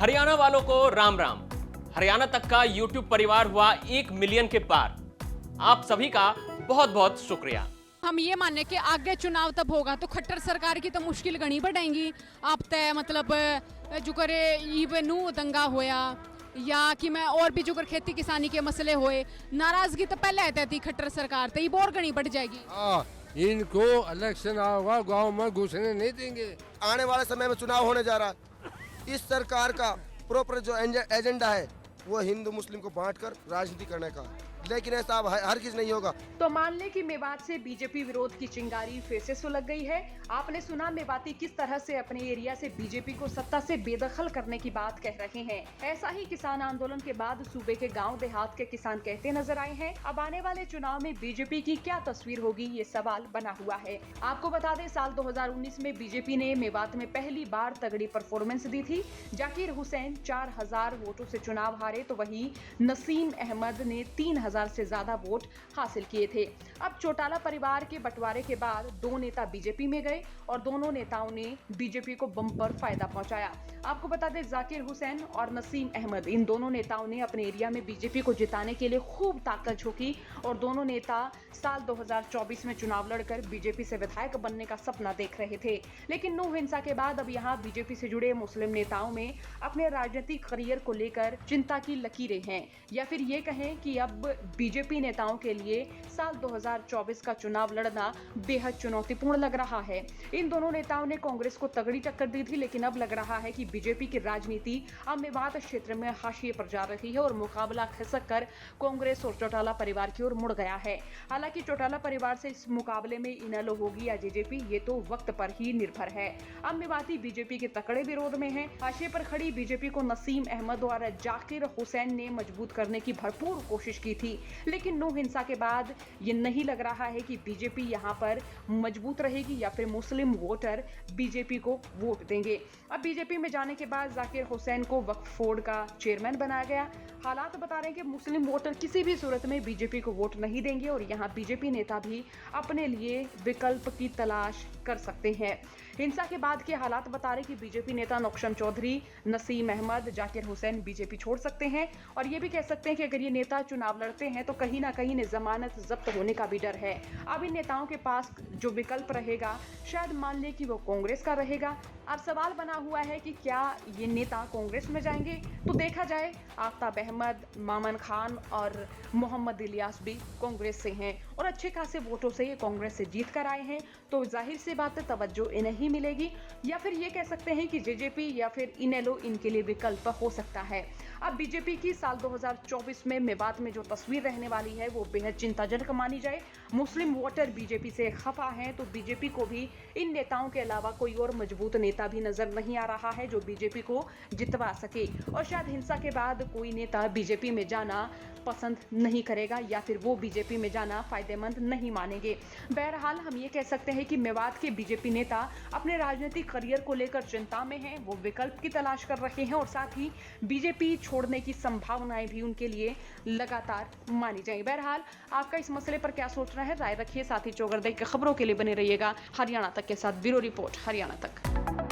हरियाणा वालों को राम राम। हरियाणा तक का यूट्यूब परिवार हुआ 1 मिलियन के पार। आप सभी का बहुत बहुत शुक्रिया। हम ये माने कि आगे चुनाव तब होगा तो खट्टर सरकार की तो मुश्किल गणी बढ़ाएंगी। आप तय मतलब जो करे ये नू दंगा होया या कि मैं और भी जो कर खेती किसानी के मसले होए, नाराजगी तो पहले आती थी खट्टर सरकार तो ये और गणी बढ़ जाएगी। इनको इलेक्शन आएगा गांव में घुसने नहीं देंगे। आने वाले समय में चुनाव होने जा रहा है। इस सरकार का प्रॉपर जो एजेंडा है वो हिंदू मुस्लिम को बांटकर राजनीति करने का, लेकिन ऐसा अब हर किसी नहीं होगा। तो मान ले कि मेवात से बीजेपी विरोध की चिंगारी फिर से सुलग गई है। आपने सुना मेवाती किस तरह से अपने एरिया से बीजेपी को सत्ता से बेदखल करने की बात कह रहे हैं। ऐसा ही किसान आंदोलन के बाद सूबे के गांव देहात के किसान कहते नजर आए हैं। अब आने वाले चुनाव में बीजेपी की क्या तस्वीर होगी, ये सवाल बना हुआ है। आपको बता दें, साल 2019 में बीजेपी ने मेवात में पहली बार तगड़ी परफॉर्मेंस दी थी। जाकिर हुसैन 4000 वोटों से चुनाव हारे, तो वहीं नसीम अहमद ने 3000 से ज्यादा वोट हासिल किए थे। अब चौटाला परिवार के बंटवारे के बाद दो नेता बीजेपी में गए और दोनों नेताओं ने बीजेपी को बम्पर फायदा पहुंचाया। आपको बता दें, जाकिर हुसैन और नसीम अहमद, इन दोनों नेताओं ने अपने एरिया में बीजेपी को जिताने के लिए खूब ताकत झोंकी और दोनों नेता साल 2024 में चुनाव लड़कर बीजेपी से विधायक बनने का सपना देख रहे थे। लेकिन नूह हिंसा के बाद अब यहाँ बीजेपी से जुड़े मुस्लिम नेताओं में अपने राजनीतिक करियर को लेकर चिंता की लकीरें हैं, या फिर ये कहें कि अब बीजेपी नेताओं के लिए साल 2024 का चुनाव लड़ना बेहद चुनौतीपूर्ण लग रहा है। इन दोनों नेताओं ने कांग्रेस को तगड़ी टक्कर दी थी, लेकिन अब लग रहा है कि बीजेपी की राजनीति अब मेवात क्षेत्र में हाशिए पर जा रही है और मुकाबला खिसक कर कांग्रेस और चौटाला परिवार की ओर मुड़ गया है। हालांकि चौटाला परिवार से इस मुकाबले में इनेलो होगी या जेजेपी, ये तो वक्त पर ही निर्भर है। अब मेवाती बीजेपी के तकड़े विरोध में है। हाशिए पर खड़ी बीजेपी को नसीम अहमद और जाकिर हुसैन ने मजबूत करने की भरपूर कोशिश की थी, लेकिन नूह हिंसा के बाद ये नहीं लग रहा है कि बीजेपी यहाँ पर मजबूत रहेगी या फिर मुस्लिम वोटर बीजेपी को वोट देंगे। अब बीजेपी में जाने के बाद जाकिर हुसैन को वक्फ बोर्ड का चेयरमैन बनाया गया। हालात बता रहे हैं कि मुस्लिम वोटर किसी भी सूरत में बीजेपी को वोट नहीं देंगे और यहाँ बीजेपी नेता भी अपने लिए विकल्प की तलाश कर सकते हैं। हिंसा के बाद के हालात बता रहे कि बीजेपी नेता नौशम चौधरी, नसीम अहमद, जाकिर हुसैन बीजेपी छोड़ सकते हैं और ये भी कह सकते हैं कि अगर ये नेता चुनाव लड़ते हैं तो कहीं ना कहीं जमानत जब्त होने का भी डर है। अब इन नेताओं के पास जो विकल्प रहेगा शायद मान ले कि वो कांग्रेस का रहेगा। अब सवाल बना हुआ है कि क्या ये नेता कांग्रेस में जाएंगे, तो देखा जाए आफ्ताब अहमद, मामन खान और मोहम्मद इलियास भी कांग्रेस से हैं और अच्छे खासे वोटों से ये कांग्रेस से जीत कर आए हैं, तो जाहिर सी बात है तवज्जो इन्हें ही मिलेगी। या फिर ये कह सकते हैं कि जेजेपी या फिर इनेलो इनके लिए विकल्प हो सकता है। अब बीजेपी की साल 2024 में मेवात में जो तस्वीर रहने वाली है वो बेहद चिंताजनक मानी जाए। मुस्लिम वोटर बीजेपी से खफा हैं, तो बीजेपी को भी इन नेताओं के अलावा कोई और मजबूत नेता भी नजर नहीं आ रहा है जो बीजेपी को जितवा सके और शायद हिंसा के बाद कोई नेता बीजेपी में जाना पसंद नहीं करेगा या फिर वो बीजेपी में जाना फायदेमंद नहीं मानेंगे। बहरहाल हम ये कह सकते हैं कि मेवात के बीजेपी नेता अपने राजनीतिक करियर को लेकर चिंता में हैं, वो विकल्प की तलाश कर रहे हैं और साथ ही बीजेपी छोड़ने की संभावनाएं भी उनके लिए लगातार मानी जाएंगी। बहरहाल आपका इस मसले पर क्या सोचना है, राय रखिए। साथ ही चौगरदे की खबरों के लिए बने रहिएगा हरियाणा तक के साथ। ब्यूरो रिपोर्ट, हरियाणा तक।